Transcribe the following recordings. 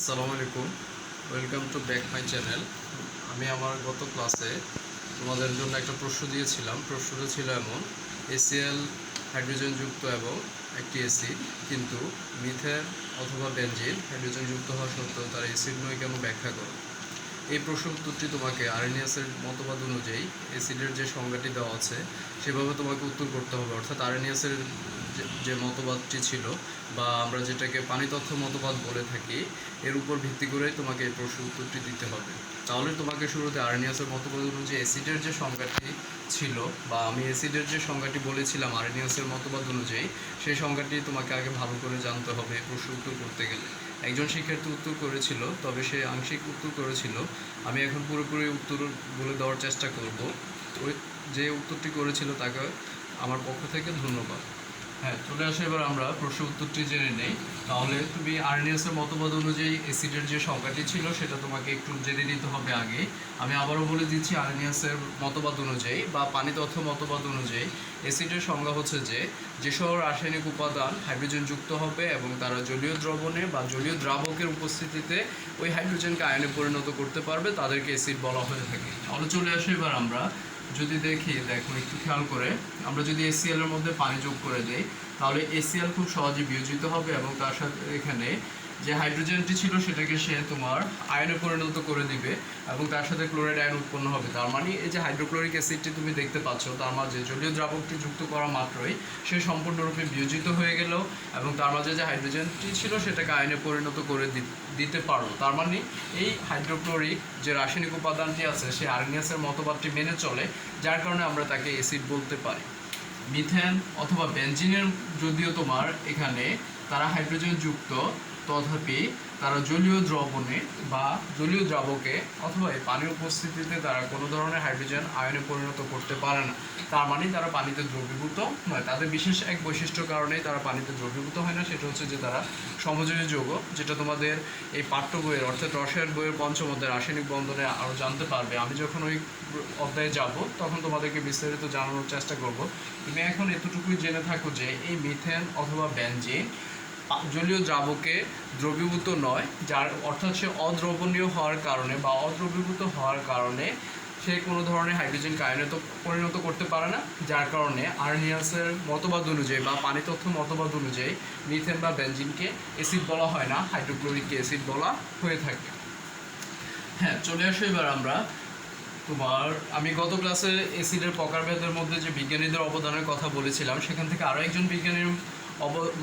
আসসালামু আলাইকুম, welcome to back my channel. আমি আমার গত ক্লাসে তোমাদের জন্য একটা প্রশ্ন দিয়েছিলাম। প্রশ্নটা ছিল এমন: এসিএল হাইড্রোজেনযুক্ত এবং একটি অ্যাসিড, কিন্তু মিথেন অথবা বেনজিন হাইড্রোজেনযুক্ত হওয়া সত্ত্বেও তার অ্যাসিড নয়, কেন ব্যাখ্যা করো। এই প্রশ্ন উত্তরটি তোমাকে আরএনএসের মতবাদ অনুযায়ী অ্যাসিডের যে সংজ্ঞাটি দেওয়া আছে সেভাবে তোমাকে উত্তর করতে হবে। অর্থাৎ আরএনএসের যে মতবাদটি ছিল, বা আমরা যেটাকে পানিতত্ত্ব মতবাদ বলে থাকি, এর উপর ভিত্তি করেই তোমাকে এই প্রশ্ন উত্তরটি দিতে হবে। তাহলে তোমাকে শুরুতে আরএনএসের মতবাদ অনুযায়ী অ্যাসিডের যে সংজ্ঞাটি ছিল, বা আমি অ্যাসিডের যে সংজ্ঞাটি বলেছিলাম আরএনএসের মতবাদ অনুযায়ী, সেই সংজ্ঞাটি তোমাকে আগে ভালো করে জানতে হবে প্রশ্ন উত্তর করতে গেলে। একজন শিক্ষার্থী উত্তর করেছিল, তবে সে আংশিক উত্তর করেছিল। আমি এখন পুরোপুরি উত্তর বলে দেওয়ার চেষ্টা করব। ওই যে উত্তরটি করেছিল তাকে আমার পক্ষ থেকে ধন্যবাদ। হ্যাঁ, চলে আসে এবার আমরা প্রশ্ন উত্তরটি জেনে নেই। তাহলে তুমি আরএনএসের মতবাদ অনুযায়ী অ্যাসিডের যে সংজ্ঞাটি ছিল সেটা তোমাকে একটু জেনে নিতে হবে আগে। আমি আবারও বলে দিচ্ছি, আরএনএসের মতবাদ অনুযায়ী বা পানিতত্ত্ব মতবাদ অনুযায়ী অ্যাসিডের সংজ্ঞা হচ্ছে যে যেসব রাসায়নিক উপাদান হাইড্রোজেনযুক্ত হবে এবং তারা জলীয় দ্রবণে বা জলীয় দ্রাবকের উপস্থিতিতে ওই হাইড্রোজেনকে আয়নে পরিণত করতে পারবে তাদেরকে অ্যাসিড বলা হয়ে থাকে। তাহলে চলে আসে এবার আমরা যদি দেখো একটু খেয়াল করে, আমরা যদি এসিএল এর মধ্যে পানি যোগ করে দিই, তাহলে এসিএল খুব সহজে বিয়োজিত হবে এবং তার সাথে এখানে যে হাইড্রোজেনটি ছিল সেটাকে সে তোমার আয়নে পরিণত করে দিবে এবং তার সাথে ক্লোরাইড আয়ন উৎপন্ন হবে। তার মানে এই যে হাইড্রোক্লোরিক অ্যাসিডটি তুমি দেখতে পাচ্ছ, তার মাঝে জলীয় দ্রাবকটি যুক্ত করা মাত্রই সে সম্পূর্ণরূপে বিয়োজিত হয়ে গেল এবং তার মাঝে যে হাইড্রোজেনটি ছিল সেটাকে আয়নে পরিণত করে দিতে পারলো। তার মানে এই হাইড্রোক্লোরিক যে রাসায়নিক উপাদানটি আছে সে আরএনএসের মতবাদটি মেনে চলে, যার কারণে আমরা তাকে অ্যাসিড বলতে পারি। মিথেন অথবা বেনজিনের যদিও তোমার এখানে তারা হাইড্রোজেন যুক্ত, তথাপি তারা জলীয় দ্রবণে বা জলীয় দ্রাবকে অথবা এই পানির উপস্থিতিতে তারা কোনো ধরনের হাইড্রোজেন আয়নে পরিণত করতে পারে না। তার মানে তারা পানিতে দ্রবীভূত নয়। তাদের বিশেষ এক বৈশিষ্ট্য কারণেই তারা পানিতে দ্রবীভূত হয় না, সেটা হচ্ছে যে তারা সমযোজী যৌগ, যেটা তোমাদের এই পাঠ্য বইয়ের অর্থাৎ রসায়ন বইয়ের পঞ্চম অধ্যায় রাসায়নিক বন্ধনে আরও জানতে পারবে। আমি যখন ওই অধ্যায়ে যাব তখন তোমাদেরকে বিস্তারিত জানানোর চেষ্টা করব। তুমি এখন এতটুকুই জেনে থাকো যে এই মিথেন অথবা বেনজিন জলীয় দ্রাবকে দ্রবীভূত নয়, যার অর্থাৎ সে অদ্রবণীয় হওয়ার কারণে বা অদ্রবীভূত হওয়ার কারণে সে কোনো ধরনের হাইড্রোজেনকে আয়নে পরিণত করতে পারে না, যার কারণে আরএনএসের মতবাদ অনুযায়ী বা পানিতত্ত্ব মতবাদ অনুযায়ী মিথেন বা বেনজিনকে অ্যাসিড বলা হয় না, হাইড্রোক্লোরিককে অ্যাসিড বলা হয়ে থাকে। হ্যাঁ, চলে আসো এবার আমরা আমি গত ক্লাসে অ্যাসিডের প্রকারভেদের মধ্যে যে বিজ্ঞানীদের অবদানের কথা বলেছিলাম, সেখান থেকে আরও একজন বিজ্ঞানীর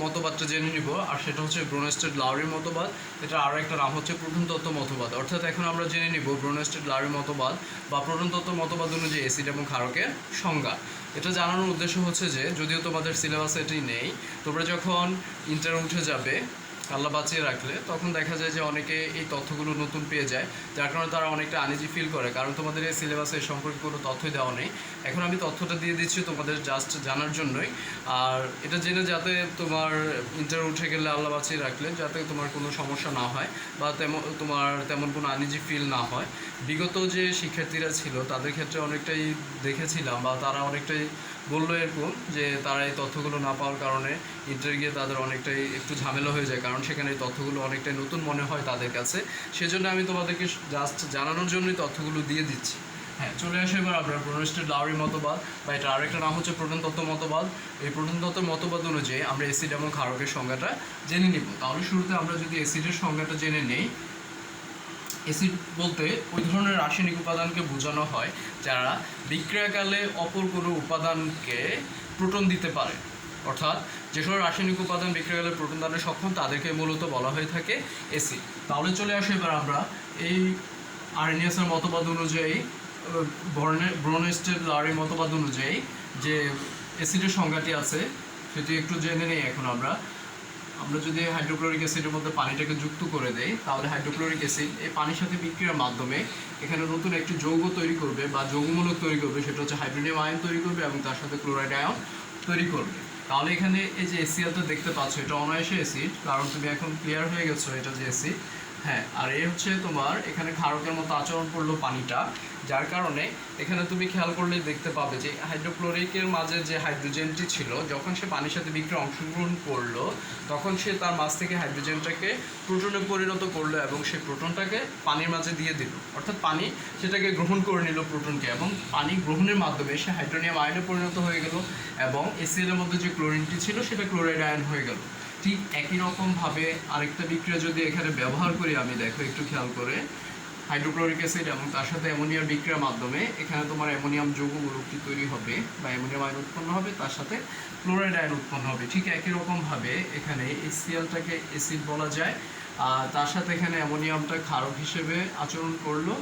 মতবাদটা জেনে নিব, আর সেটা হচ্ছে ব্রোনস্টেড লাউরির মতবাদ। এটা আরও একটা নাম হচ্ছে প্রোটনতত্ত্ব মতবাদ। অর্থাৎ এখন আমরা জেনে নিব ব্রোনস্টেড লাউরি মতবাদ বা প্রোটনতত্ত্ব মতবাদ অনুযায়ী অ্যাসিড এবং ক্ষারকের সংজ্ঞা। এটা জানানোর উদ্দেশ্য হচ্ছে যে যদিও তোমাদের সিলেবাসে এটি নেই, তোমরা যখন ইন্টারে উঠে যাবে আল্লাহ বাঁচিয়ে রাখলে, তখন দেখা যায় যে অনেকে এই তথ্যগুলো নতুন পেয়ে যায়, যার কারণে তারা অনেকটা আনইজি ফিল করে, কারণ তোমাদের এই সিলেবাসে এ সম্পর্কে কোনো তথ্যই দেওয়া নেই। এখন আমি তথ্যটা দিয়ে দিচ্ছি তোমাদের জাস্ট জানার জন্যই, আর এটা জেনে যাতে তোমার ইন্টার উঠে গেলে আল্লাহ বাঁচিয়ে রাখলে যাতে তোমার কোনো সমস্যা না হয় বা তেমন কোনো আনইজি ফিল না হয়। বিগত যে শিক্ষার্থীরা ছিল তাদের ক্ষেত্রে অনেকটাই দেখেছিলাম, বা তারা অনেকটাই বললো এরকম যে তারা এই তথ্যগুলো না পাওয়ার কারণে ইন্টার গিয়ে তাদের অনেকটাই একটু ঝামেলা হয়ে যায়, কারণ সেখানে এই তথ্যগুলো অনেকটাই নতুন মনে হয় তাদের কাছে। সেজন্য আমি তোমাদেরকে জাস্ট জানানোর জন্যই তথ্যগুলো দিয়ে দিচ্ছি। হ্যাঁ, চলে আসে এবার আমরা ব্রোনস্টেড লাউরি মতবাদ, বা এটা আরেকটা নাম হচ্ছে প্রোটনতত্ত্ব মতবাদ। এই প্রোটনতত্ত্ব মতবাদ অনুযায়ী আমরা অ্যাসিড এবং ক্ষারকের সংজ্ঞাটা জেনে নিব। তাহলে শুরুতে আমরা যদি অ্যাসিডের সংজ্ঞাটা জেনে নেই, অ্যাসিড বলতে ওই ধরনের রাসায়নিক উপাদানকে বোঝানো হয় যারা বিক্রিয়াকালে অপর কোনো উপাদানকে প্রোটন দিতে পারে। অর্থাৎ যেসব রাসায়নিক উপাদান বিক্রিয়াকালে প্রোটন দানে সক্ষম তাদেরকে মূলত বলা হয়ে থাকে অ্যাসিড। তাহলে চলে আসে এবার আমরা এই আরএনএসের মতবাদ অনুযায়ী ব্রোনস্টেড লাউরি মতবাদ অনুযায়ী যে অ্যাসিডের সংজ্ঞাটি আছে সেটি একটু জেনে নেই। এখন আমরা যদি হাইড্রোক্লোরিক অ্যাসিডের মধ্যে পানিটাকে যুক্ত করে দেই, তাহলে হাইড্রোক্লোরিক অ্যাসিড এই পানির সাথে বিক্রিয়ার মাধ্যমে এখানে নতুন একটি যৌগ তৈরি করবে বা যৌগমূলক তৈরি করবে, সেটা হচ্ছে হাইড্রোনিয়াম আয়ন তৈরি করবে এবং তার সাথে ক্লোরাইড আয়ন তৈরি করবে। তাহলে এখানে এই যে এসিএলটা দেখতে পাচ্ছ, এটা অনায়াসে অ্যাসিড, কারণ তুমি এখন ক্লিয়ার হয়ে গেছো এটা যে অ্যাসিড। হ্যাঁ, আর এই হচ্ছে তোমার এখানে ক্ষারকের মতো আচরণ করলো পানিটা, যার কারণে এখানে তুমি খেয়াল করলেই দেখতে পাবে যে হাইড্রোক্লোরিকের মাঝে যে হাইড্রোজেনটি ছিল, যখন সে পানির সাথে বিক্রিয়া অংশগ্রহণ করলো তখন সে তার মাঝ থেকে হাইড্রোজেনটাকে প্রোটনে পরিণত করলো এবং সেই প্রোটনটাকে পানির মাঝে দিয়ে দিল, অর্থাৎ পানি সেটাকে গ্রহণ করে নিল প্রোটনকে, এবং পানি গ্রহণের মাধ্যমে সে হাইড্রোনিয়াম আয়নে পরিণত হয়ে গেল এবং এসিএল এর মধ্যে যে ক্লোরিনটি ছিল সেটা ক্লোরাইড আয়ন হয়ে গেল। ঠিক একই রকমভাবে আরেকটা বিক্রিয়া যদি এখানে ব্যবহার করি আমি, দেখো একটু খেয়াল করে, হাইড্রোক্লোরিক অ্যাসিড এবং তার সাথে অ্যামোনিয়ার বিক্রিয়ার মাধ্যমে এখানে তোমার অ্যামোনিয়াম যৌগ গোলকটি তৈরি হবে বা অ্যামোনিয়াম আয়ন উৎপন্ন হবে, তার সাথে ক্লোরাইড আয়ন উৎপন্ন হবে। ঠিক একই রকমভাবে এখানে HCl-টাকে অ্যাসিড বলা যায়, তার সাথে এখানে অ্যামোনিয়ামটা ক্ষারক হিসেবে আচরণ করলো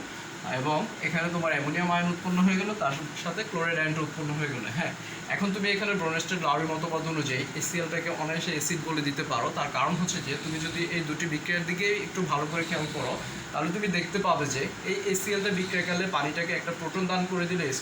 এবং এখানে তোমার অ্যামোনিয়াম আয়ন উৎপন্ন হয়ে গেল, তার সাথে ক্লোরাইড আয়নটা উৎপন্ন হয়ে গেল। হ্যাঁ, এখন তুমি এখানে ব্রনস্টেড-লাউরি মতবাদ অনুযায়ী HCl-টাকে অনায়াসে অ্যাসিড বলে দিতে পারো। তার কারণ হচ্ছে যে তুমি যদি এই দুটি বিক্রিয়ার দিকে একটু ভালো করে খেয়াল করো তাহলে তুমি দেখতে পাবে যে এই HCl-টা বিক্রিয়াকালে পানিটাকে একটা প্রোটন দান করে দিল, H+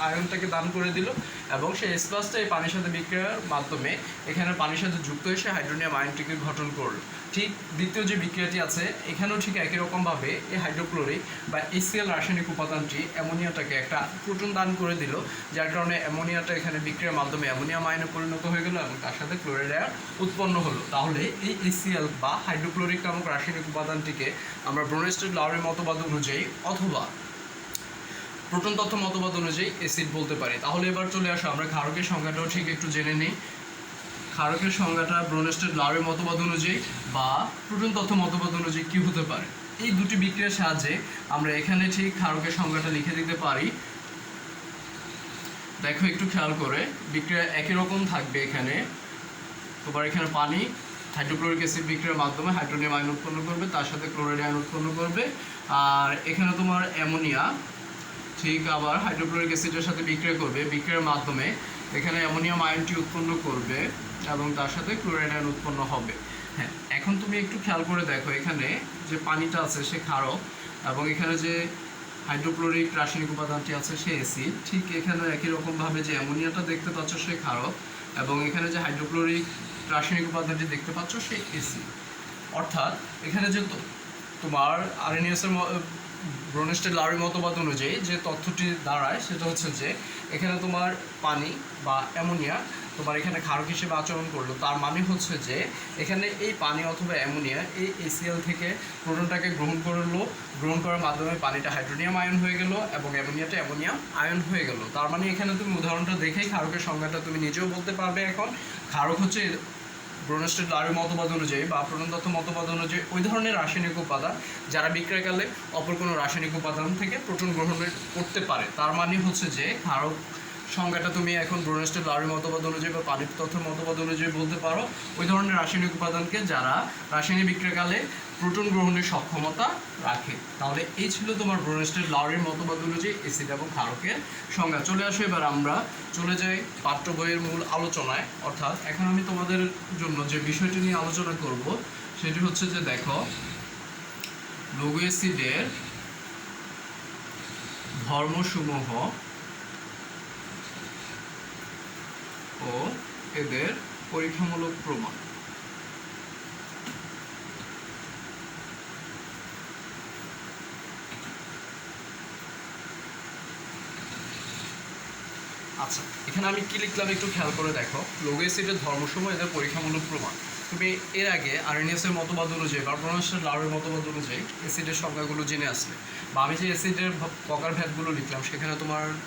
আয়নটাকে দান করে দিল, এবং সেই H+টা এই পানির সাথে বিক্রিয়ার মাধ্যমে এখানে পানির সাথে যুক্ত এসে হাইড্রোনিয়াম আয়নটিকে গঠন করলো। ঠিক দ্বিতীয় যে বিক্রিয়াটি আছে এখানেও ঠিক একই রকমভাবে এই হাইড্রোক্লোরিক বা HCl রাসায়নিক উপাদানটি অ্যামোনিয়াটাকে একটা প্রোটন দান করে দিল, যার কারণে অ্যামোনিয়াটা এখানে বিক্রিয়ার মাধ্যমে অ্যামোনিয়াম আয়নে পরিণত হয়ে গেল এবং তার সাথে ক্লোরাইড আয়ন উৎপন্ন হলো। তাহলে এই HCl বা হাইড্রোক্লোরিক নামক রাসায়নিক উপাদানটিকে আমরা ব্রনস্টেড-লাউরি মতবাদ অনুযায়ী অথবা প্রোটন তত্ত্ব মতবাদ অনুযায়ী অ্যাসিড বলতে পারি। তাহলে এবার চলে আসো আমরা ক্ষারকের সংজ্ঞাটাও ঠিক একটু জেনে নিই। ক্ষারকের সংজ্ঞাটা ব্রনস্টেড-লাউরি মতবাদ অনুযায়ী বা প্রোটন তত্ত্ব মতবাদ অনুযায়ী কী হতে পারে? এই দুটি বিক্রিয়ার সাহায্যে আমরা এখানে ঠিক ক্ষারকের সংজ্ঞাটা লিখে দিতে পারি। দেখো একটু খেয়াল করে, বিক্রিয়া একই রকম থাকবে। এখানে তোমার এখানে পানি হাইড্রোক্লোরিক অ্যাসিড বিক্রিয়ার মাধ্যমে হাইড্রোনিয়াম আয়ন উৎপন্ন করবে, তার সাথে ক্লোরাইড আয়ন উৎপন্ন করবে। আর এখানে তোমার অ্যামোনিয়া ঠিক আবার হাইড্রোক্লোরিক অ্যাসিডের সাথে বিক্রিয়া করবে, বিক্রিয়ার মাধ্যমে এখানে অ্যামোনিয়াম আয়নটি উৎপন্ন করবে এবং তার সাথে ক্লোরাইড আয়ন উৎপন্ন হবে। হ্যাঁ, এখন তুমি একটু খেয়াল করে দেখো, এখানে যে পানিটা আছে সে ক্ষারক এবং এখানে যে হাইড্রোক্লোরিক রাসায়নিক উপাদানটি আছে সে অ্যাসিড। ঠিক এখানে একই রকমভাবে যে অ্যামোনিয়াটা দেখতে পাচ্ছ সে ক্ষারক এবং এখানে যে হাইড্রোক্লোরিক রাসায়নিক উপাদানটি দেখতে পাচ্ছ সে অ্যাসিড। অর্থাৎ এখানে যে তোমার আরএনএস-এর ব্রনস্টেড-লাউরি মতবাদ অনুযায়ী যে তথ্যটি দাঁড়ায় সেটা হচ্ছে যে এখানে তোমার পানি বা অ্যামোনিয়া তোমার এখানে ক্ষারক হিসেবে আচরণ করলো। তার মানে হচ্ছে যে এখানে এই পানি অথবা অ্যামোনিয়া এই HCl থেকে প্রোটনটাকে গ্রহণ করলো, গ্রহণ করার মাধ্যমে পানিটা হাইড্রোনিয়াম আয়ন হয়ে গেল এবং অ্যামোনিয়াটা অ্যামোনিয়াম আয়ন হয়ে গেল। তার মানে এখানে তুমি উদাহরণটা দেখেই ক্ষারকের সংজ্ঞাটা তুমি নিজেও বলতে পারবে। এখন ক্ষারক হচ্ছে ব্রনস্টেড-লাউরি মতবাদ অনুযায়ী বা প্রোটন তত্ত্ব মতবাদ অনুযায়ী ওই ধরনের রাসায়নিক উপাদান যারা বিক্রিয়াকালে অপর কোনো রাসায়নিক উপাদান থেকে প্রোটন গ্রহণ করতে পারে। তার মানে হচ্ছে যে ক্ষারক সংজ্ঞাটা তুমি এখন ব্রনস্টেড-লাউরি মতবাদ অনুযায়ী বা পানির তথ্য মতবাদ অনুযায়ী বলতে পারো ওই ধরনের রাসায়নিক উপাদানকে যারা রাসায়নিক বিক্রিয়াকালে প্রোটন গ্রহণের সক্ষমতা রাখে। তাহলে এই ছিল তোমার ব্রনস্টেড-লাউরির মতবাদ অনুযায়ী অ্যাসিড এবং ক্ষারকের সংজ্ঞা। চলে আসো এবার আমরা চলে যাই পাঠ্য বইয়ের মূল আলোচনায়। অর্থাৎ এখন আমি তোমাদের জন্য যে বিষয়টি নিয়ে আলোচনা করব সেটি হচ্ছে যে দেখো, লঘু অ্যাসিডের ধর্মসমূহ ও এদের পরীক্ষামূলক প্রমাণ। আচ্ছা, এখানে আমি কি লিখলাম একটু খেয়াল করে দেখো, লঘু অ্যাসিডের ধর্মসমূহ এদের পরীক্ষামূলক প্রমাণ। তুমি এর আগে আরএনএস-এর মতবাদ অনুযায়ী বা ব্রনস্টেড-লাউরির মতবাদ অনুযায়ী অ্যাসিডের সংজ্ঞাগুলো জেনে আসলে, বা আমি যে অ্যাসিডের প্রকারভেদগুলো লিখলাম সেখানে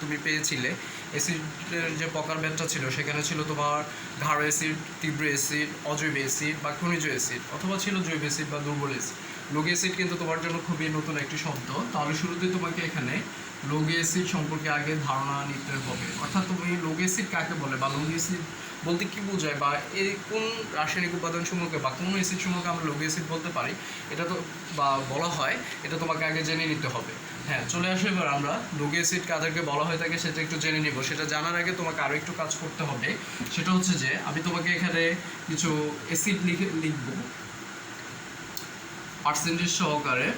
তুমি পেয়েছিলে অ্যাসিডের যে প্রকারভেদটা ছিল সেখানে ছিল তোমার গাঢ় অ্যাসিড, তীব্র অ্যাসিড, অজৈব অ্যাসিড বা খনিজ অ্যাসিড, অথবা ছিল জৈব অ্যাসিড বা দুর্বল অ্যাসিড। লঘু অ্যাসিড কিন্তু তোমার জন্য খুবই নতুন একটি শব্দ। তাহলে শুরুতে তোমাকে এখানে লঘু অ্যাসিড সম্পর্কে আগে ধারণা নিতে হবে। অর্থাৎ তুমি লঘু অ্যাসিড কাকে বলে বা লঘু অ্যাসিড বলতে কী বোঝায় বা এই কোন রাসায়নিক উপাদান সমূহকে বা কোন অ্যাসিড সমূহকে আমরা লঘু অ্যাসিড বলতে পারি এটা তো বা বলা হয়, এটা তোমাকে আগে জেনে নিতে হবে। হ্যাঁ, চলে আসো এবার আমরা লঘু অ্যাসিড কাদেরকে বলা হয়ে থাকে সেটা একটু জেনে নিব। সেটা জানার আগে তোমাকে আরও একটু কাজ করতে হবে। সেটা হচ্ছে যে আমি তোমাকে এখানে কিছু অ্যাসিড লিখব পার্সেন্টেজ সহকারে।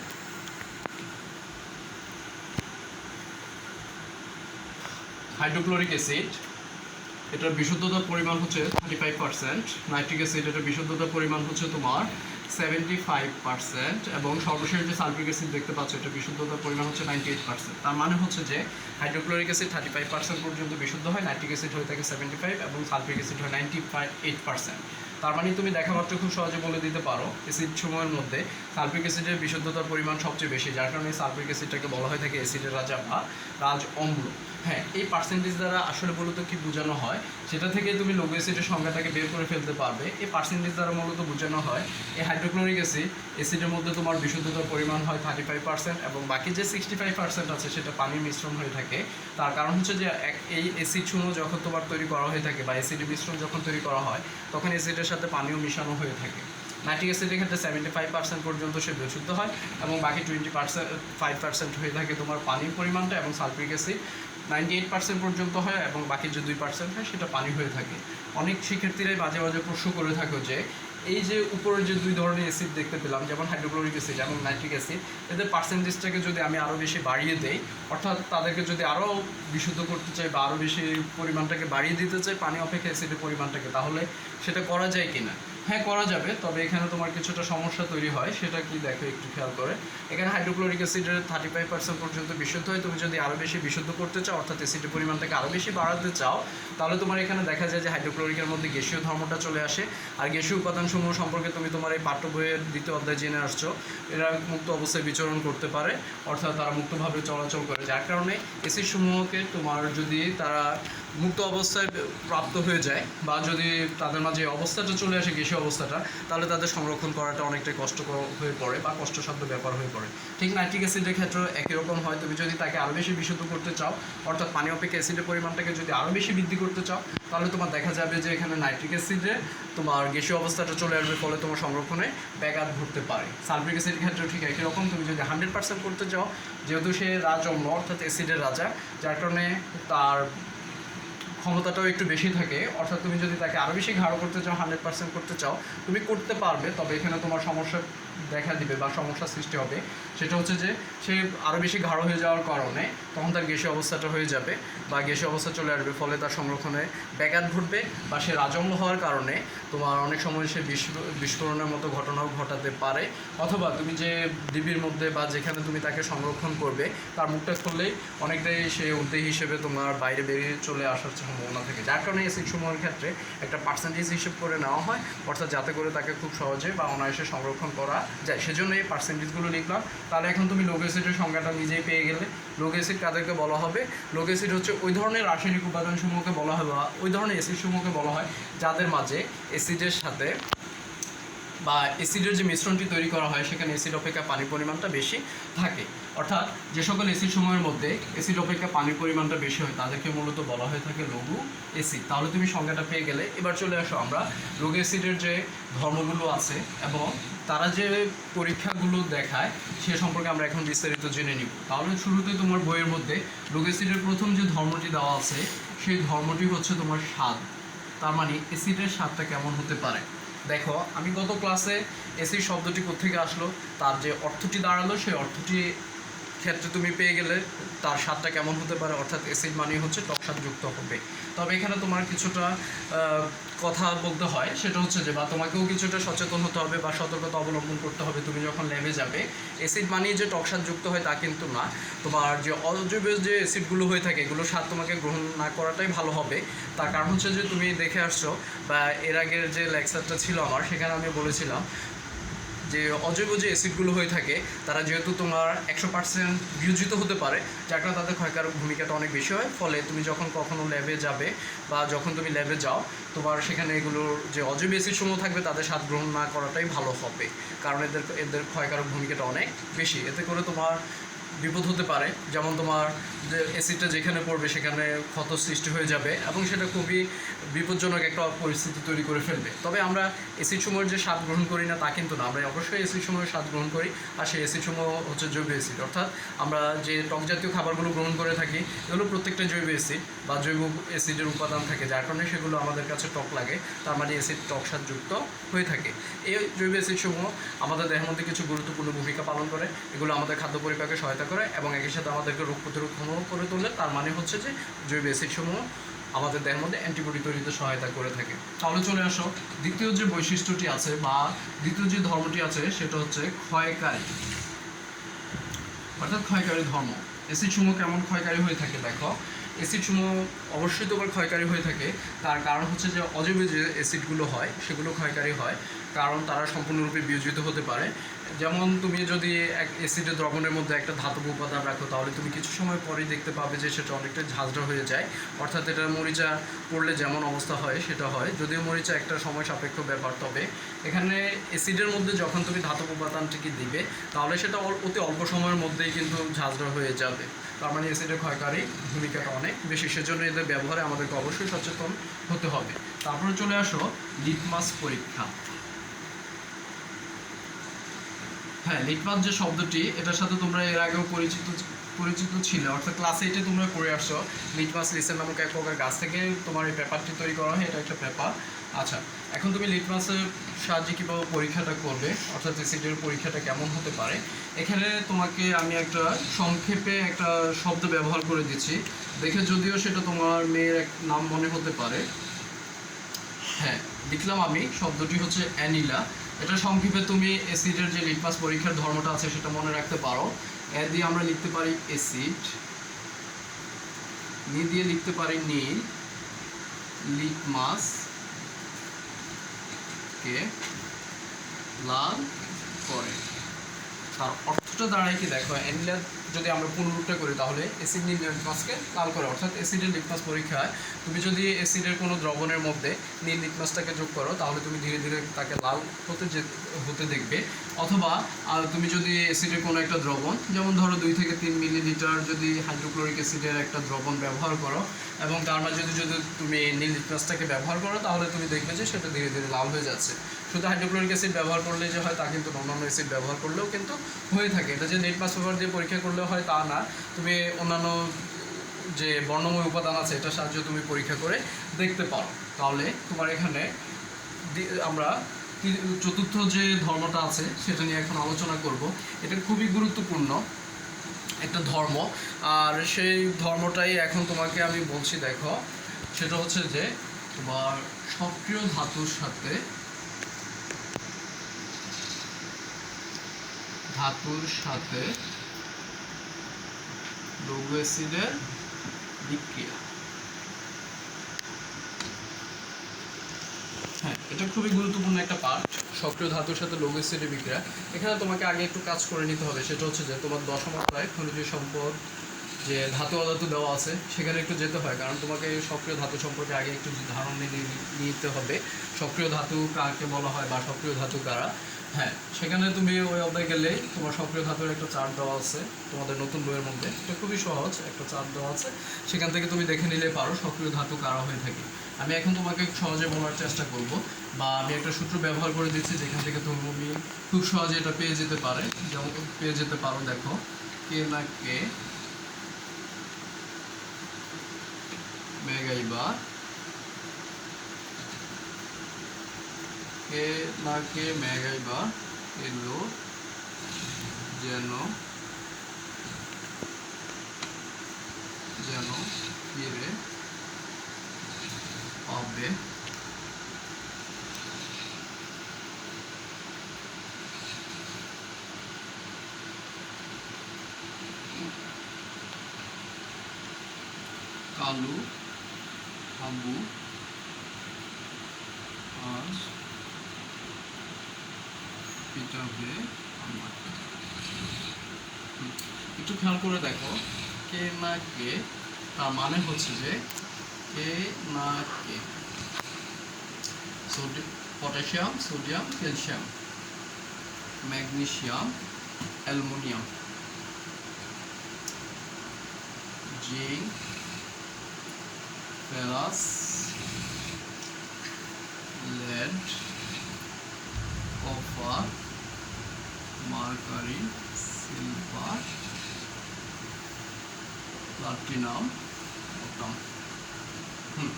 হাইড্রোক্লোরিক অ্যাসিড, এটার বিশুদ্ধতার পরিমাণ হচ্ছে 35%। নাইট্রিক অ্যাসিড, এটার বিশুদ্ধতার পরিমাণ হচ্ছে তোমার 75% এবং সর্বশেষ যে সালফিউরিক অ্যাসিড দেখতে পাচ্ছ এটা বিশুদ্ধতার পরিমাণ হচ্ছে 98%। তার মানে হচ্ছে যে হাইড্রোক্লোরিক অ্যাসিড 35% পর্যন্ত বিশুদ্ধ হয়, নাইট্রিক অ্যাসিড হয়ে থাকে 75 এবং সালফিউরিক অ্যাসিড হয় 98%। তার মানে তুমি দেখা মাত্র খুব সহজে বলে দিতে পারো অ্যাসিড সমূহের মধ্যে সালফিউরিক অ্যাসিডের বিশুদ্ধতার পরিমাণ সবচেয়ে বেশি, যার কারণে সালফিউরিক অ্যাসিডটাকে বলা হয়ে থাকে অ্যাসিডের রাজা বা রাজ অম্ল। হ্যাঁ, এই পার্সেন্টেজ দ্বারা আসলে মূলত কি বোঝানো হয় সেটা থেকে তুমি লঘু অ্যাসিডের সংখ্যাটাকে বের করে ফেলতে পারবে। এই পার্সেন্টেজ দ্বারা মূলত বোঝানো হয় এই হাইড্রোক্লোরিক অ্যাসিডের মধ্যে তোমার বিশুদ্ধতার পরিমাণ হয় 35% এবং বাকি যে 65% আছে সেটা পানির মিশ্রণ হয়ে থাকে। তার কারণ হচ্ছে যে এই অ্যাসিড সমূহ যখন তোমার তৈরি করা হয়ে থাকে বা অ্যাসিডের মিশ্রণ যখন তৈরি করা হয় তখন অ্যাসিডের সাথে পানিও মিশানো হয়ে থাকে। নাইট্রিক অ্যাসিডের ক্ষেত্রে 75% পর্যন্ত সে বিশুদ্ধ হয় এবং বাকি 5% হয়ে থাকে তোমার পানির পরিমাণটা, এবং সালফিউরিক অ্যাসিড 98% পর্যন্ত হয় এবং বাকি যে 2% হয় সেটা পানি হয়ে থাকে। অনেক শিক্ষার্থীরাই মাঝে মাঝে প্রশ্ন করে থাকো যে এই যে উপরের যে দুই ধরনের অ্যাসিড দেখতে পেলাম যেমন হাইড্রোক্লোরিক অ্যাসিড এবং নাইট্রিক অ্যাসিড, এদের পার্সেন্টেজটাকে যদি আমি আরও বেশি বাড়িয়ে দেই, অর্থাৎ তাদেরকে যদি আরও বিশুদ্ধ করতে চাই বা আরও বেশি পরিমাণটাকে বাড়িয়ে দিতে চাই পানি অপেক্ষা অ্যাসিডের পরিমাণটাকে, তাহলে সেটা করা যায় কি না? হ্যাঁ, করা যাবে, তবে এখানে তোমার কিছুটা সমস্যা তৈরি হয়। সেটা কি দেখো একটু খেয়াল করে। এখানে হাইড্রোক্লোরিক অ্যাসিডের 35% পর্যন্ত বিশুদ্ধ হয়। তুমি যদি আরও বেশি বিশুদ্ধ করতে চাও অর্থাৎ অ্যাসিডের পরিমাণটাকে আরও বেশি বাড়াতে চাও, তাহলে তোমার এখানে দেখা যায় যে হাইড্রোক্লোরিকের মধ্যে গ্যাসীয় ধর্মটা চলে আসে। আর গ্যাসীয় উপাদানসমূহ সম্পর্কে তুমি তোমার এই পাঠ্য বইয়ের 2য় অধ্যায় জেনে আসছো। এরা মুক্ত অবস্থায় বিচরণ করতে পারে, অর্থাৎ তারা মুক্তভাবে চলাচল করে, যার কারণে অ্যাসিড সমূহকে তোমার যদি তারা মুক্ত অবস্থায় প্রাপ্ত হয়ে যায় বা যদি তাদের মাঝে অবস্থাটা চলে আসে গ্যাসীয় অবস্থাটা, তাহলে তাদের সংরক্ষণ করাটা অনেকটাই কষ্টকর হয়ে পড়ে বা কষ্টসাধ্য ব্যাপার হয়ে পড়ে। ঠিক নাইট্রিক অ্যাসিডের ক্ষেত্রেও একই রকম হয়। তুমি যদি তাকে আরও বেশি বিশুদ্ধ করতে চাও অর্থাৎ পানি অপেক্ষা অ্যাসিডের পরিমাণটাকে যদি আরও বেশি বৃদ্ধি করতে চাও, তাহলে তোমার দেখা যাবে যে এখানে নাইট্রিক অ্যাসিডে তোমার গ্যাসীয় অবস্থাটা চলে আসবে, ফলে তোমার সংরক্ষণে ব্যাঘাত ঘটতে পারে। সালফিউরিক অ্যাসিডের ক্ষেত্রেও ঠিক একই রকম। তুমি যদি 100% করতে চাও, যেহেতু সে রাজ অম্ল অর্থাৎ অ্যাসিডের রাজা, যার কারণে তার ক্ষমতাটাও একটু বেশি থাকে, অর্থাৎ তুমি যদি তাকে আরও বেশি গাঢ় করতে চাও 100% করতে চাও তুমি করতে পারবে, তবে এখানে তোমার সমস্যা দেখা দিবে বা সমস্যা সৃষ্টি হবে। সেটা হচ্ছে যে সে আরও বেশি গাঢ় হয়ে যাওয়ার কারণে তখন তার গ্যাসীয় অবস্থাটা হয়ে যাবে বা গ্যাসীয় অবস্থা চলে আসবে, ফলে তার সংরক্ষণে ব্যাঘাত ঘটবে বা সে রাজম্ল হওয়ার কারণে তোমার অনেক সময় সে বিস্ফোরণের মতো ঘটনাও ঘটাতে পারে। অথবা তুমি যে ডিবির মধ্যে বা যেখানে তুমি তাকে সংরক্ষণ করবে তার মুখটা খুললেই অনেকটাই সে উদ্বেগ হিসেবে তোমার বাইরে বেরিয়ে চলে আসার সম্ভাবনা থাকে, যার কারণে অ্যাসিড সমূহের ক্ষেত্রে একটা পার্সেন্টেজ হিসেব করে নেওয়া হয়, অর্থাৎ যাতে করে তাকে খুব সহজে বা অনায়াসে সংরক্ষণ করা যায়। সেজন্য এই পার্সেন্টেজগুলো লিখলাম। তাহলে এখন তুমি লঘু অ্যাসিডের সংজ্ঞাটা নিজেই পেয়ে গেলে। লঘু অ্যাসিড কাদেরকে বলা হবে? লঘু অ্যাসিড হচ্ছে ওই ধরনের রাসায়নিক উপাদানসমূহকে বলা হয় বা ওই ধরনের অ্যাসিডসমূহকে বলা হয় যাদের মাঝে অ্যাসিডের সাথে বা অ্যাসিডের যে মিশ্রণটি তৈরি করা হয় সেখানে অ্যাসিড অপেক্ষা পানির পরিমাণটা বেশি থাকে। অর্থাৎ যে সকল অ্যাসিড সমূহের মধ্যে অ্যাসিড অপেক্ষা পানির পরিমাণটা বেশি হয় তাদেরকে মূলত বলা হয়ে থাকে লঘু অ্যাসিড। তাহলে তুমি সংজ্ঞাটা পেয়ে গেলে। এবার চলে আসো আমরা লঘু অ্যাসিডের যে ধর্মগুলো আছে এবং তারা যে পরীক্ষাগুলো দেখায় সে সম্পর্কে আমরা এখন বিস্তারিত জেনে নিব। তাহলে শুরুতে তোমার বইয়ের মধ্যে লঘু অ্যাসিডের প্রথম যে ধর্মটি দেওয়া আছে সেই ধর্মটি হচ্ছে তোমার স্বাদ। তার মানে অ্যাসিডের স্বাদটা কেমন হতে পারে। দেখো, আমি গত ক্লাসে অ্যাসিড শব্দটি কোত্থেকে আসলো তার যে অর্থটি দাঁড়ালো সেই অর্থটি ক্ষেত্রে তুমি পেয়ে গেলে তার স্বাদটা কেমন হতে পারে, অর্থাৎ অ্যাসিড মানে হচ্ছে টক স্বাদযুক্ত হবে। তবে এখানে তোমার কিছুটা কথা বলতে হয়, সেটা হচ্ছে যে বা তোমাকেও কিছুটা সচেতন হতে হবে বা সতর্কতা অবলম্বন করতে হবে। তুমি যখন ল্যাবে যাবে অ্যাসিড মানেই যে টক স্বাদযুক্ত হয় তা কিন্তু না। তোমার যে অজৈব যে অ্যাসিডগুলো হয়ে থাকে এগুলো স্বাদ তোমাকে গ্রহণ না করাটাই ভালো হবে। তার কারণ হচ্ছে যে তুমি দেখে আসছো বা এর আগের যে লেকচারটা ছিল আমার সেখানে আমি বলেছিলাম যে অজৈব যে অ্যাসিডগুলো হয়ে থাকে তারা যেহেতু তোমার 100% বিয়োজিত হতে পারে, যার কারণে তাদের ক্ষয়কারক ভূমিকাটা অনেক বেশি হয়। ফলে তুমি যখন কখনো ল্যাবে যাবে বা যখন তুমি ল্যাবে যাও তোমার সেখানে এগুলোর যে অজৈব অ্যাসিডসমূহ থাকবে তাদের স্বাদ গ্রহণ না করাটাই ভালো হবে, কারণ এদের ক্ষয়কারক ভূমিকাটা অনেক বেশি। এতে করে তোমার বিপদ হতে পারে, যেমন তোমার যে অ্যাসিডটা যেখানে পড়বে সেখানে ক্ষত সৃষ্টি হয়ে যাবে এবং সেটা খুবই বিপজ্জনক একটা পরিস্থিতি তৈরি করে ফেলবে। তবে আমরা অ্যাসিড সমূহের যে স্বাদ গ্রহণ করি না তা কিন্তু না, আমরা অবশ্যই অ্যাসিড সমূহের স্বাদ গ্রহণ করি। আর সেই অ্যাসিড সমূহ হচ্ছে জৈব অ্যাসিড, অর্থাৎ আমরা যে টক জাতীয় খাবারগুলো গ্রহণ করে থাকি এগুলো প্রত্যেকটা জৈব অ্যাসিড বা জৈব অ্যাসিডের উপাদান থাকে, যার কারণে সেগুলো আমাদের কাছে টক লাগে। তার মানে অ্যাসিড টক স্বাদযুক্ত হয়ে থাকে। এই জৈব অ্যাসিড সমূহ আমাদের দেহের মধ্যে কিছু গুরুত্বপূর্ণ ভূমিকা পালন করে। এগুলো আমাদের খাদ্য পরিপাকে সহায়তা করে এবং একই সাথে আমাদেরকে রোগ প্রতিরোধ ক্ষমতা করে তোলে। তার মানে হচ্ছে যে জৈব অ্যাসিডসমূহ আমাদের দেহের মধ্যে অ্যান্টিবডি তৈরিতে সহায়তা করে থাকে। তাহলে চলে আসো দ্বিতীয় যে বৈশিষ্ট্যটি আছে বা দ্বিতীয় যে ধর্মটি আছে সেটা হচ্ছে ক্ষয়কারী, অর্থাৎ ক্ষয়কারী ধর্ম। অ্যাসিড সমূহ কেমন ক্ষয়কারী হয়ে থাকে দেখো। অ্যাসিড সমূহ অবশ্যই তোমার ক্ষয়কারী হয়ে থাকে, তার কারণ হচ্ছে যে অজৈব যে অ্যাসিডগুলো হয় সেগুলো ক্ষয়কারী হয়, কারণ তারা সম্পূর্ণরূপে বিয়োজিত হতে পারে। যেমন তুমি যদি এক অ্যাসিডের দ্রবণের মধ্যে একটা ধাতব উপাদান রাখো, তাহলে তুমি কিছু সময় পরেই দেখতে পাবে যে সেটা অনেকটা ঝাঁঝরা হয়ে যায়, অর্থাৎ এটা মরিচা পড়লে যেমন অবস্থা হয় সেটা হয়। যদিও মরিচা একটা সময় সাপেক্ষ ব্যাপার, তবে এখানে অ্যাসিডের মধ্যে যখন তুমি ধাতব উপাদানটিকে দিবে তাহলে সেটা অতি অল্প সময়ের মধ্যেই কিন্তু ঝাঁঝরা হয়ে যাবে। তার মানে অ্যাসিডের ক্ষয়কারী ভূমিকাটা অনেক বেশি, সেজন্য এদের ব্যবহারে আমাদেরকে অবশ্যই সচেতন হতে হবে। তারপরে চলে আসো লিটমাস পরীক্ষা। হ্যাঁ, লিটমাস যে শব্দটি, এটার সাথে তোমরা এর আগেও পরিচিত ছিল, অর্থাৎ ক্লাস 8-এ তোমরা করে আসছো। লিটমাস লিসেন নামক এক প্রকার গাছ থেকে তোমার এই পেপারটি তৈরি করা হয়, এটা একটা পেপার। আচ্ছা, এখন তুমি লিটমাসের সাহায্যে কীভাবে পরীক্ষাটা করবে, অর্থাৎ অ্যাসিডের পরীক্ষাটা কেমন হতে পারে, এখানে তোমাকে আমি একটা সংক্ষেপে একটা শব্দ ব্যবহার করে দিচ্ছি, দেখে যদিও সেটা তোমার মেয়ের এক নাম মনে হতে পারে। হ্যাঁ, লিখলাম আমি, শব্দটি হচ্ছে অ্যানিলা। এটা সংক্ষেপে তুমি অ্যাসিডের যে লিটমাস পরীক্ষার ধর্মটা আছে সেটা মনে রাখতে পারো। এ দিয়ে আমরা লিখতে পারি অ্যাসিড, নি দিয়ে লিখতে পারি নীল, লিটমাস কে লাল করে। তার অর্থটা দাঁড়ায় কি দেখো, অ্যানিলা যদি আমরা পুনরুক্ত করি তাহলে অ্যাসিড নীল লিটমাসকে লাল করে, অর্থাৎ অ্যাসিডের লিটমাস পরীক্ষায় তুমি যদি অ্যাসিডের কোনো দ্রবণের মধ্যে নীল লিটমাসটাকে যোগ করো তাহলে তুমি ধীরে ধীরে তাকে লাল হতে দেখবে। অথবা তুমি যদি অ্যাসিডের কোনো একটা দ্রবণ, যেমন ধরো 2 থেকে 3 মিলিলিটার যদি হাইড্রোক্লোরিক অ্যাসিডের একটা দ্রবণ ব্যবহার করো এবং তার মাঝে যদি তুমি নীল লিটমাসটাকে ব্যবহার করো তাহলে তুমি দেখবে যে সেটা ধীরে ধীরে লাল হয়ে যাচ্ছে। শুধু হাইড্রোক্লোরিক অ্যাসিড ব্যবহার করলে যে হয় তা কিন্তু অন্যান্য অ্যাসিড ব্যবহার করলেও কিন্তু হয়ে থাকে। এটা যে লিটমাস পেপার দিয়ে পরীক্ষা করলে হয় তা না, তুমি অন্যান্য যে বর্ণময় উপাদান আছে এটার সাহায্যে তুমি পরীক্ষা করে দেখতে পারো। তাহলে তোমার এখানে আমরা চতুর্থ যে ধর্মটা আছে সেটা নিয়ে এখন আলোচনা করব। এটা খুবই গুরুত্বপূর্ণ একটা ধর্ম, আর সেই ধর্মটাই এখন তোমাকে আমি বলছি। দেখো, সেটা হচ্ছে যে তোমার সক্রিয় ধাতুর সাথে লৌহ অ্যাসিডের বিক্রিয়া। হ্যাঁ, এটা খুবই গুরুত্বপূর্ণ একটা পার্ট, সক্রিয় ধাতুর সাথে লৌহ অ্যাসিডের বিক্রিয়া। এখানে তোমাকে আগে একটু কাজ করে নিতে হবে, সেটা হচ্ছে যে তোমার 10 অধ্যায় খনিজ সম্পদ যে ধাতু অধাতু দেওয়া আছে সেখানে একটু যেতে হয়, কারণ তোমাকে সক্রিয় ধাতু সম্পর্কে আগে একটু ধারণা নিতে হবে, সক্রিয় ধাতু কাকে বলা হয় বা সক্রিয় ধাতু কারা। হ্যাঁ, সেখানে তুমি ওই অধ্যায় গেলেই তোমার সক্রিয় ধাতুর একটা চার্ট দেওয়া আছে তোমাদের নতুন বইয়ের মধ্যে, এটা খুবই সহজ, একটা চার্ট দেওয়া আছে, সেখান থেকে তুমি দেখে নিলে পারো সক্রিয় ধাতু কারা হয়ে থাকে। আমি এখন তোমাকে সহজে বলার চেষ্টা করব, বা আমি একটা সূত্র ব্যবহার করে দিচ্ছি যেখান থেকে তুমি খুব সহজে এটা পেয়ে যেতে পারো। দেখো, কে না কে মেগাইবার, কে না কে মেগাইবার এলো যেন ফিরে পাবে কালু হাবু আজ পিটাবে আমাকে। একটু খেয়াল করে দেখো, কে না কে তার মানে হচ্ছে যে কে না কে potassium, sodium, calcium, magnesium, aluminium, zinc, ferrous, lead, copper, mercury, silver, platinum, potassium।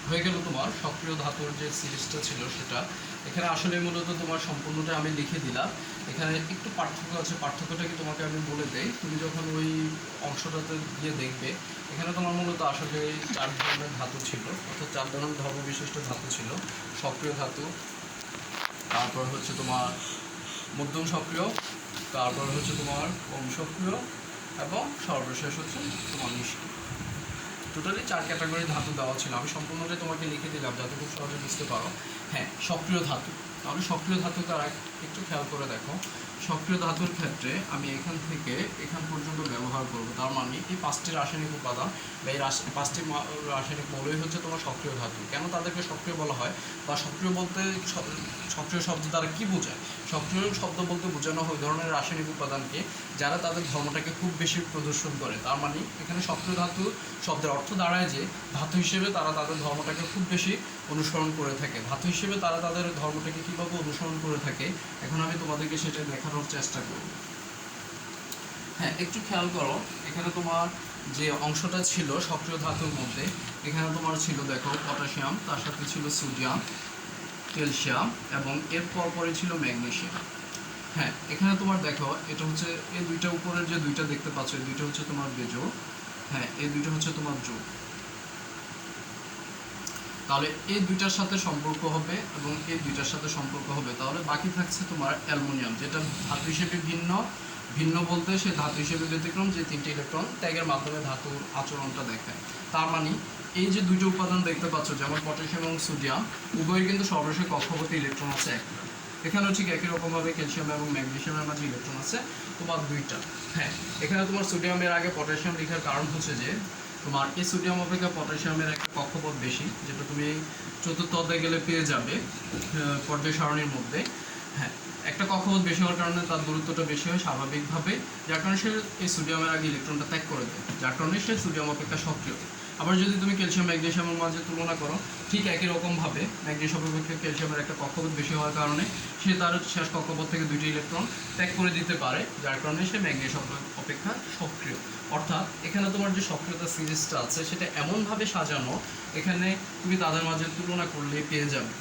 হয়ে গেল তোমার সক্রিয় ধাতুর যে সিরিজটা ছিল সেটা। এখানে আসলে মূলত তোমার সম্পূর্ণটা আমি লিখে দিলাম। এখানে একটু পার্থক্য আছে, পার্থক্যটা কি তোমাকে আমি বলে দেই। তুমি যখন ওই অংশটাতে গিয়ে দেখবে, এখানে তোমার মূলত আসলে 4 ধরনের ধাতু ছিল, অর্থাৎ 4 ধরনের ধর্ম বিশিষ্ট ধাতু ছিল। সক্রিয় ধাতু, তারপর হচ্ছে তোমার মধ্যম সক্রিয়, তারপর হচ্ছে তোমার কম সক্রিয়, এবং সর্বশেষ হচ্ছে তোমার নিষ্ক্রিয়। টোটালি 4 ক্যাটাগরি ধাতু দেওয়া ছিল। আমি সম্পূর্ণটাই তোমাকে লিখে দিলাম যাতে খুব সহজে বুঝতে পারো। হ্যাঁ, সক্রিয় ধাতু। তাহলে সক্রিয় ধাতু তারা একটু খেয়াল করে দেখো। সক্রিয় ধাতুর ক্ষেত্রে আমি এখান থেকে এখান পর্যন্ত ব্যবহার করব। তার মানে এই 5টি রাসায়নিক উপাদান বা এই 5টি রাসায়নিক মৌলই হচ্ছে তোমার সক্রিয় ধাতু। কেন তাদেরকে সক্রিয় বলা হয়, বা সক্রিয় বলতে সক্রিয় শব্দ দ্বারা কী বোঝায়? সক্রিয় শব্দ বলতে বোঝানো হয় ধরনের রাসায়নিক উপাদানকে যারা তাদের ধর্মটাকে খুব বেশি প্রদর্শন করে। তার মানে এখানে সক্রিয় ধাতু শব্দের অর্থ দাঁড়ায় যে ধাতু হিসেবে তারা তাদের ধর্মটাকে খুব বেশি অনুসরণ করে থাকে। ধাতু হিসেবে তারা তাদের ধর্মটাকে কীভাবে অনুসরণ করে থাকে, এখন আমি তোমাদেরকে সেটা দেখানোর চেষ্টা করব। হ্যাঁ, একটু খেয়াল করো, এখানে তোমার যে অংশটা ছিল সক্রিয় ধাতুর মধ্যে, এখানে তোমার ছিল দেখো পটাশিয়াম, তার সাথে ছিল সোডিয়াম, ক্যালসিয়াম, এবং এর পরপরই ছিল ম্যাগনেসিয়াম। হ্যাঁ, এখানে তোমার দেখো এটা হচ্ছে এই দুইটা উপরের যে দুইটা দেখতে পাচ্ছ, এই দুইটা হচ্ছে তোমার বেজোড়। হ্যাঁ, এই দুইটা হচ্ছে তোমার জোড়। তাহলে এই দুইটার সাথে সম্পর্ক হবে এবং এই দুইটার সাথে সম্পর্ক হবে। তাহলে বাকি থাকছে তোমার অ্যালুমিনিয়াম, যেটা ধাতু হিসেবে ভিন্ন। ভিন্ন বলতে সে ধাতু হিসেবে ব্যতিক্রম, যে 3টি ইলেকট্রন ত্যাগের মাধ্যমে ধাতুর আচরণটা দেখায়। তার মানে এই যে দুইটা উপাদান দেখতে পাচ্ছ, যেমন পটাশিয়াম এবং সোডিয়াম, উভয়ের কিন্তু সর্বশেষ কক্ষপথে ইলেকট্রন আছে একটা। এখানেও ঠিক একই রকমভাবে ক্যালসিয়াম এবং ম্যাগনেসিয়ামের মাঝে ইলেকট্রন আছে তোমার 2টা। হ্যাঁ, এখানে তোমার সোডিয়ামের আগে পটাশিয়াম লেখার কারণ হচ্ছে যে তোমার এই সোডিয়াম অপেক্ষা পটাশিয়ামের একটা কক্ষপথ বেশি, যেটা তুমি চতুর্থ অধ্যায়ে গেলে পেয়ে যাবে পর্যায় সারণীর মধ্যে। হ্যাঁ, একটা কক্ষপথ বেশি হওয়ার কারণে তার গুরুত্বটা বেশি হয় স্বাভাবিকভাবে, যার কারণে সে এই সোডিয়ামের আগে ইলেকট্রনটা ত্যাগ করে দেয়, যার কারণে সে সোডিয়াম অপেক্ষা সক্রিয়। আবার যদি তুমি ক্যালসিয়াম ম্যাগনেসিয়ামের মাঝে তুলনা করো, ঠিক একই রকমভাবে ম্যাগনেসিয়াম অপেক্ষা ক্যালসিয়ামের একটা কক্ষপথ বেশি হওয়ার কারণে সে তার শেষ কক্ষপথ থেকে 2টি ইলেকট্রন ত্যাগ করে দিতে পারে, যার কারণে সে ম্যাগনেসিয়াম অপেক্ষা সক্রিয়। অর্থাৎ এখানে তোমার যে সক্রিয়তা সিরিজটা আছে সেটা এমনভাবে সাজানো, এখানে তুমি তাদের মাঝে তুলনা করলে পেয়ে যাবে।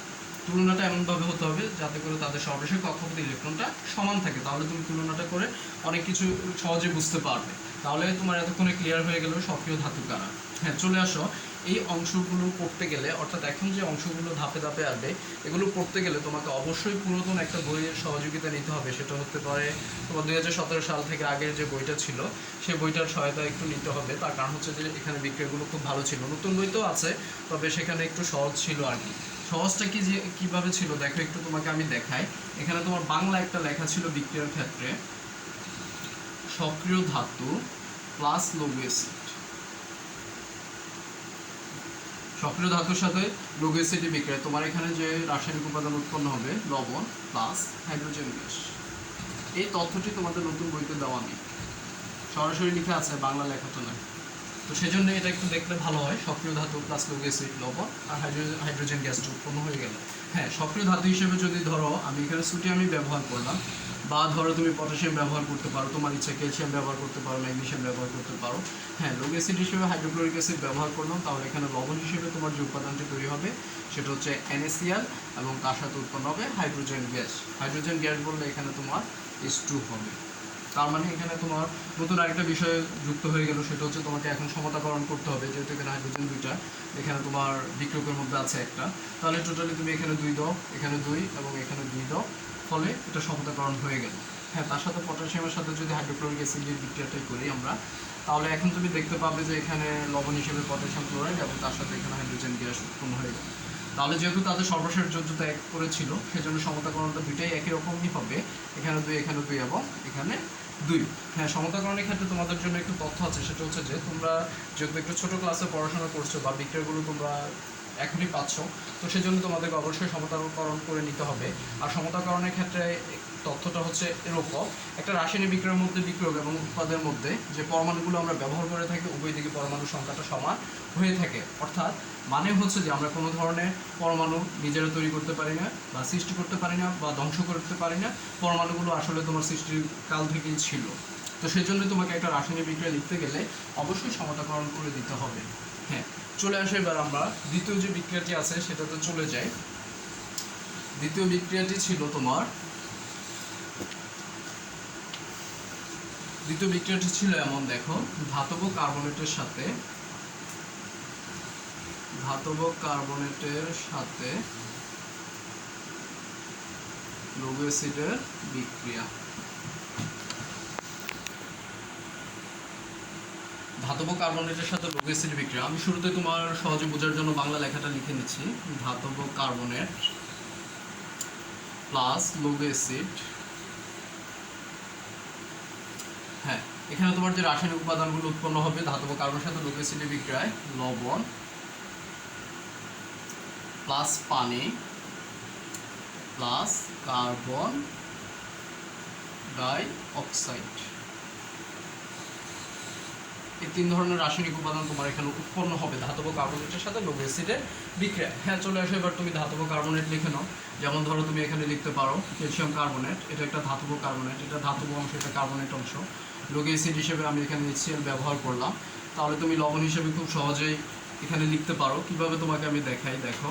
তুলনাটা এমনভাবে হতে হবে যাতে করে তাদের সর্বশেষ কক্ষপথ ইলেকট্রনটা সমান থাকে। তাহলে তুমি তুলনাটা করে অনেক কিছু সহজে বুঝতে পারবে। তাহলে তোমার এতক্ষণে ক্লিয়ার হয়ে গেল সক্রিয় ধাতু কারা। হ্যাঁ, চলে আসো এই অংশগুলো পড়তে গেলে, অর্থাৎ এখন যে অংশগুলো ধাপে ধাপে আসবে, এগুলো পড়তে গেলে তোমাকে অবশ্যই পুরাতন একটা বইয়ের সহযোগিতা নিতে হবে। সেটা হতে পারে তোমার 2017 সাল থেকে আগের যে বইটা ছিল সেই বইটার সহায়তা একটু নিতে হবে। তার কারণ হচ্ছে যে এখানে বিক্রয়গুলো খুব ভালো ছিল। নতুন বই তো আছে, তবে সেখানে একটু সহজ ছিল আর কি। সহজটা কি যে কীভাবে ছিল দেখো, একটু তোমাকে আমি দেখাই। এখানে তোমার বাংলা একটা লেখা ছিল বিক্রিয়ার ক্ষেত্রে, সক্রিয় ধাতু প্লাস লৌহ অ্যাসিড। সক্রিয় ধাতুর সাথে লৌহ অ্যাসিডের বিক্রিয়া তোমার এখানে যে রাসায়নিক উপাদান উৎপন্ন হবে লবণ প্লাস হাইড্রোজেন গ্যাস। এই তথ্যটি তোমাদের নতুন বইতে দেওয়া নেই, সরাসরি লেখা আছে, বাংলা লেখা তো নয়। তো সেজন্য এটা একটু দেখলে ভালো হয়। সক্রিয় ধাতু প্লাস লৌহ অ্যাসিড, লবণ আর হাইড্রোজেন গ্যাসটা উৎপন্ন হয়ে গেল। হ্যাঁ, সক্রিয় ধাতু হিসেবে যদি ধরো আমি এখানে সোডিয়ামই ব্যবহার করলাম, বা ধরো তুমি পটাশিয়াম ব্যবহার করতে পারো, তোমার ইচ্ছা ক্যালসিয়াম ব্যবহার করতে পারো, ম্যাগনেসিয়াম ব্যবহার করতে পারো। হ্যাঁ, লৌহ অ্যাসিড হিসেবে হাইড্রোক্লোরিক অ্যাসিড ব্যবহার করলাম, তাহলে এখানে লবণ হিসেবে তোমার যে উপাদানটি তৈরি হবে সেটা হচ্ছে NaCl, এবং তার সাথে উৎপন্ন হবে হাইড্রোজেন গ্যাস। হাইড্রোজেন গ্যাস বললে এখানে তোমার H2 হবে। তার মানে এখানে তোমার নতুন আরেকটা বিষয় যুক্ত হয়ে গেল, সেটা হচ্ছে তোমাকে এখন সমতাকরণ করতে হবে। যেহেতু এখানে হাইড্রোজেন 2টা, এখানে তোমার বিক্রিয়কের মধ্যে আছে একটা, তাহলে টোটালি তুমি এখানে 2 দাও, এখানে 2 এবং এখানে 2 দাও, ফলে এটা সমতাকরণ হয়ে গেল। হ্যাঁ, তার সাথে পটাশিয়ামের সাথে যদি হাইড্রোক্লোরিক অ্যাসিডের বিক্রিয়াটাই করি আমরা, তাহলে এখন তুমি দেখতে পাবে যে এখানে লবণ হিসেবে পটাশিয়াম ক্লোরাইড এবং তার সাথে এখানে হাইড্রোজেন গ্যাস উৎপন্ন হয়ে গেল। তাহলে যেহেতু তাদের সর্বশেষ যোজ্যতা এক করেছিল, সেজন্য সমতাকরণটা দুইটাই একই রকমই হবে। এখানে 2, এখানে 2 এবং এখানে 2। হ্যাঁ, সমতাকরণের ক্ষেত্রে তোমাদের জন্য একটু তথ্য আছে, সেটা হচ্ছে যে তোমরা যেহেতু একটু ছোটো ক্লাসে পড়াশোনা করছো বা বিক্রিয়াগুলো তোমরা এখনই পাচ্ছ, তো সেজন্য তোমাদেরকে অবশ্যই সমতাকরণ করে নিতে হবে। আর সমতাকরণের ক্ষেত্রে তথ্যটা হচ্ছে এরকম, একটা রাসায়নিক বিক্রিয়ার মধ্যে বিক্রিয়ক এবং উৎপাদের মধ্যে যে পরমাণুগুলো আমরা ব্যবহার করে থাকি, উভয় দিকে পরমাণুর সংখ্যাটা সমান হয়ে থাকে। অর্থাৎ মানে হচ্ছে যে আমরা কোনো ধরনের পরমাণু নিজেরা তৈরি করতে পারি না, বা সৃষ্টি করতে পারি না, বা ধ্বংস করতে পারি না। পরমাণুগুলো আসলে তোমার সৃষ্টির কাল থেকেই ছিল। তো সেই জন্য তোমাকে একটা রাসায়নিক বিক্রিয়া লিখতে গেলে অবশ্যই সমতাকরণ করে দিতে হবে। হ্যাঁ, চলে আসে এবার আমরা দ্বিতীয় যে বিক্রিয়াটি আছে সেটাতে চলে যাই। দ্বিতীয় বিক্রিয়াটি ছিল তোমার, দ্বিতীয় বিক্রিয়াটি ছিল এমন, দেখো, ধাতব কার্বনেটের সাথে লৌহ অ্যাসিডের বিক্রিয়া। ধাতব কার্বনেটের সাথে লৌহ অ্যাসিডের বিক্রিয়া। আমি শুরুতে তোমার সহজে বোঝার জন্য বাংলা লেখাটা লিখে নিচ্ছি। ধাতব কার্বনেট প্লাস লৌহ অ্যাসিড। হ্যাঁ, এখানে তোমার যে রাসায়নিক উপাদানগুলো উৎপন্ন হবে ধাতব কার্বনের সাথে লৌহ অ্যাসিডের বিক্রিয়ায়, লবণ প্লাস পানি প্লাস কার্বন ডাই অক্সাইড, এই তিন ধরনের রাসায়নিক উপাদান তোমার এখানে উৎপন্ন হবে ধাতব কার্বনেটের সাথে লৌহ অ্যাসিডের বিক্রিয়া। হ্যাঁ, চলে আসো এবার তুমি ধাতব কার্বনেট লিখে নাও। যেমন ধরো তুমি এখানে লিখতে পারো ক্যালসিয়াম কার্বনেট, এটা একটা ধাতব কার্বনেট, এটা ধাতব অংশ, এটা কার্বনেট অংশ। লৌহ অ্যাসিড হিসেবে আমি এখানে HCl ব্যবহার করলাম। তাহলে তুমি লবণ হিসেবে খুব সহজেই এখানে লিখতে পারো। কিভাবে তোমাকে আমি দেখাই, দেখো,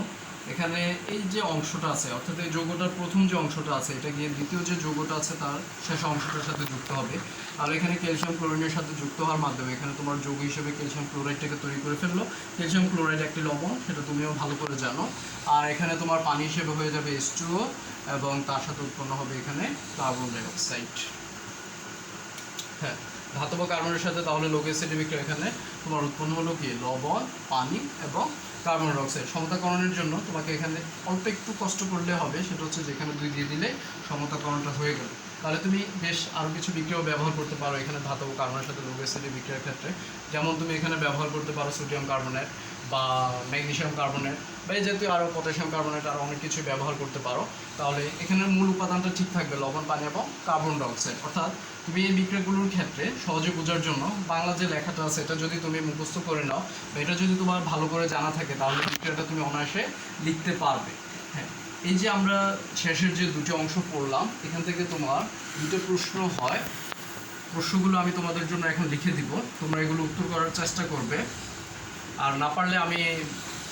এখানে এই যে অংশটা আছে, অর্থাৎ এই যৌগটার প্রথম যে অংশটা আছে এটা গিয়ে দ্বিতীয় যে যৌগটা আছে তার শেষ অংশটার সাথে যুক্ত হবে। আর এখানে ক্যালসিয়াম ক্লোরাইডের সাথে যুক্ত হওয়ার মাধ্যমে এখানে তোমার যৌগ হিসেবে ক্যালসিয়াম ক্লোরাইডটাকে তৈরি করে ফেললো। ক্যালসিয়াম ক্লোরাইড একটি লবণ, সেটা তুমিও ভালো করে জানো। আর এখানে তোমার পানি হিসেবে হয়ে যাবে H2O, এবং তার সাথে উৎপন্ন হবে এখানে কার্বন ডাই অক্সাইড। হ্যাঁ, ধাতব কার্বনের সাথে তাহলে লৌহ অ্যাসিডের বিক্রিয়া এখানে তোমার উৎপন্ন হলো কি, লবণ, পানি এবং কার্বন ডাই অক্সাইড। সমতাকরণের জন্য তোমাকে এখানে অল্প একটু কষ্ট করলে হবে, সেটা হচ্ছে যেখানে 2 দিয়ে দিলে সমতাকরণটা হয়ে গেল। তাহলে তুমি বেশ আরও কিছু বিক্রিয়াও ব্যবহার করতে পারো এখানে ধাতব কার্বনের সাথে লৌহ অ্যাসিডের বিক্রিয়ার ক্ষেত্রে। যেমন তুমি এখানে ব্যবহার করতে পারো সোডিয়াম কার্বনেট বা ম্যাগনেসিয়াম কার্বনেট বা এই জাতীয় আরও পটাশিয়াম কার্বনেট, আরও অনেক কিছু ব্যবহার করতে পারো। তাহলে এখানের মূল উপাদানটা ঠিক থাকবে, লবণ, পানি এবং কার্বন ডাই অক্সাইড। অর্থাৎ তুমি এই বিক্রিয়াগুলোর ক্ষেত্রে সহজে বোঝার জন্য বাংলা যে লেখাটা আছে এটা যদি তুমি মুখস্থ করে নাও বা এটা যদি তোমার ভালো করে জানা থাকে তাহলে বিক্রিয়াটা তুমি অনায়াসে লিখতে পারবে। হ্যাঁ, এই যে আমরা শেষের যে দুটো অংশ পড়লাম এখান থেকে তোমার দুটো প্রশ্ন হয়। প্রশ্নগুলো আমি তোমাদের জন্য এখন লিখে দিব, তোমরা এগুলো উত্তর করার চেষ্টা করবে। আর না পারলে আমি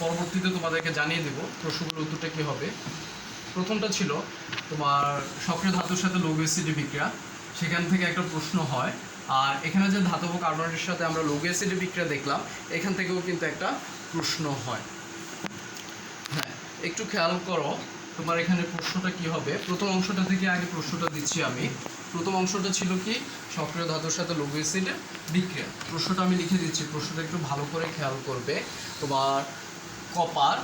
পরবর্তীতে তোমাদেরকে জানিয়ে দেব প্রশ্নগুলোর উত্তরটা কী হবে। প্রথমটা ছিল তোমার সক্রিয় ধাতুর সাথে লৌহ অ্যাসিডের বিক্রিয়া, সেখান থেকে একটা প্রশ্ন হয়। আর এখানে যে ধাতব কার্বনেটের সাথে আমরা লৌহ অ্যাসিডের বিক্রিয়া দেখলাম এখান থেকেও কিন্তু একটা প্রশ্ন হয়। হ্যাঁ, একটু খেয়াল করো তোমার এখানে প্রশ্নটা কি হবে। প্রথম অংশটা থেকে আগে প্রশ্নটা দিচ্ছি আমি। প্রথম অংশটা ছিল কি, সক্রিয় ধাতুর সাথে লৌহ অ্যাসিডের বিক্রিয়া। প্রশ্নটা আমি লিখে দিচ্ছি, প্রশ্নটা একটু ভালো করে খেয়াল করবে। তোমার কপার,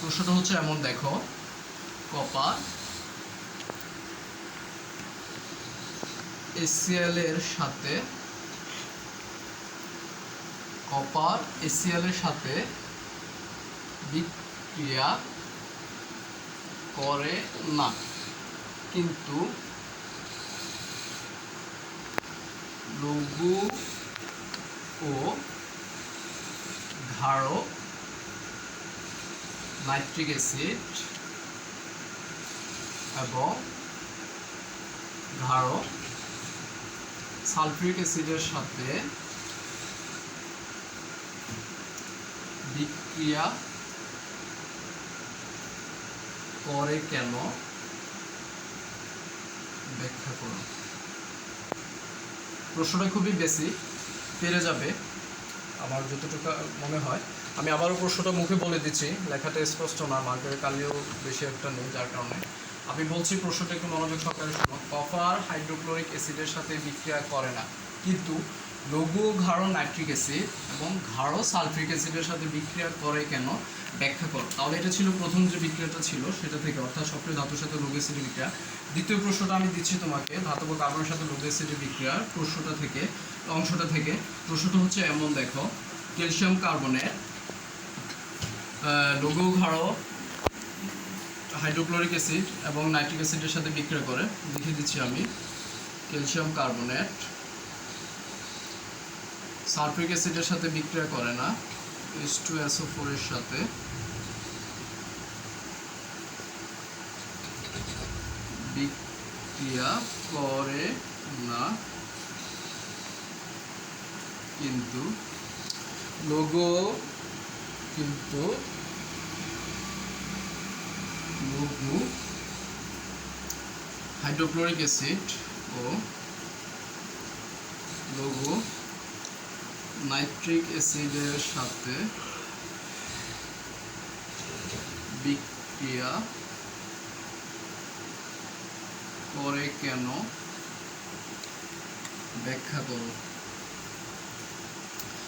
প্রশ্নটা হচ্ছে এমন, দেখো, কপার HCl এর সাথে বিক্রিয়া করে না, কিন্তু লঘু ও গাঢ় নাইট্রিক অ্যাসিড এবং গাঢ় সালফিউরিক অ্যাসিডের সাথে বিক্রিয়া করে কেন ব্যাখ্যা করো। প্রশ্নটা খুবই বেসিক, পেরে যাবে আমার যতটুকু মনে হয়। আমি আবারও প্রশ্নটা মুখে বলে দিচ্ছি, লেখাটা স্পষ্ট না, মার্কের কালিও বেশি একটা নেই, যার কারণে আমি বলছি প্রশ্নটা একটু মনোযোগ সহকারে শোনো। কপার হাইড্রোক্লোরিক অ্যাসিডের সাথে বিক্রিয়া করে না, কিন্তু লঘু গাঢ় নাইট্রিক অ্যাসিড এবং গাঢ় সালফিউরিক অ্যাসিডের সাথে বিক্রিয়া করে কেন ব্যাখ্যা করো। তাহলে এটা ছিল প্রথম যে বিক্রিয়াটা ছিল সেটা থেকে, অর্থাৎ সক্রিয় ধাতুর সাথে লৌহ অ্যাসিডের বিক্রিয়া। দ্বিতীয় প্রশ্নটা আমি দিচ্ছি তোমাকে ধাতব কার্বনের সাথে লৌহ অ্যাসিডের বিক্রিয়ার প্রশ্নটা থেকে, অংশটা থেকে। প্রশ্নটা হচ্ছে এমন, দেখো, ক্যালসিয়াম কার্বনেট লৌহ গাঢ় হাইড্রোক্লোরিক অ্যাসিড এবং নাইট্রিক অ্যাসিডের সাথে বিক্রিয়া করে। লিখে দিচ্ছি আমি, ক্যালসিয়াম কার্বনেট সালফিউরিক অ্যাসিডের সাথে বিক্রিয়া করে না, H2SO4 এর সাথে বিক্রিয়া করে না, কিন্তু লৌহ কিন্তু লঘু হাইড্রোক্লোরিক অ্যাসিড ও লঘু নাইট্রিক অ্যাসিডের সাথে বিক্রিয়া করে কেন ব্যাখ্যা করো।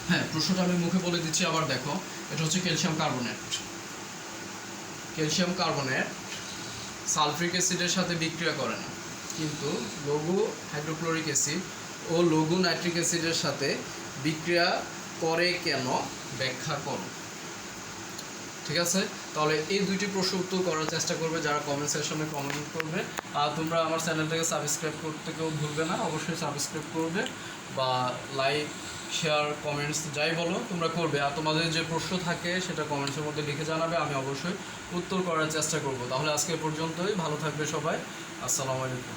হ্যাঁ, প্রশ্নটা আমি মুখে বলে দিচ্ছি, আবার দেখো। এটা হচ্ছে calcium carbonate. Calcium carbonate sulphuric অ্যাসিডের সাথে বিক্রিয়া করে না, কিন্তু লঘু হাইড্রোক্লোরিক অ্যাসিড ও লঘু নাইট্রিক অ্যাসিডের সাথে বিক্রিয়া করে কেন ব্যাখ্যা করো। ঠিক আছে, তাহলে এই দুইটি প্রশ্ন উত্তর করার চেষ্টা করবে যারা কমেন্ট সেকশনে কমেন্ট করবে। আর তোমরা আমার চ্যানেলটাকে সাবস্ক্রাইব করতে কেউ ভুলবে না, অবশ্যই সাবস্ক্রাইব করবে, বা লাইক শেয়ার কমেন্টস যাই বলো তোমরা করবে। আর তোমাদের যে প্রশ্ন থাকে সেটা কমেন্টসের মধ্যে লিখে জানাবে, আমি অবশ্যই উত্তর করার চেষ্টা করব। তাহলে আজকে পর্যন্তই, ভালো থাকবে সবাই, আসসালামু আলাইকুম।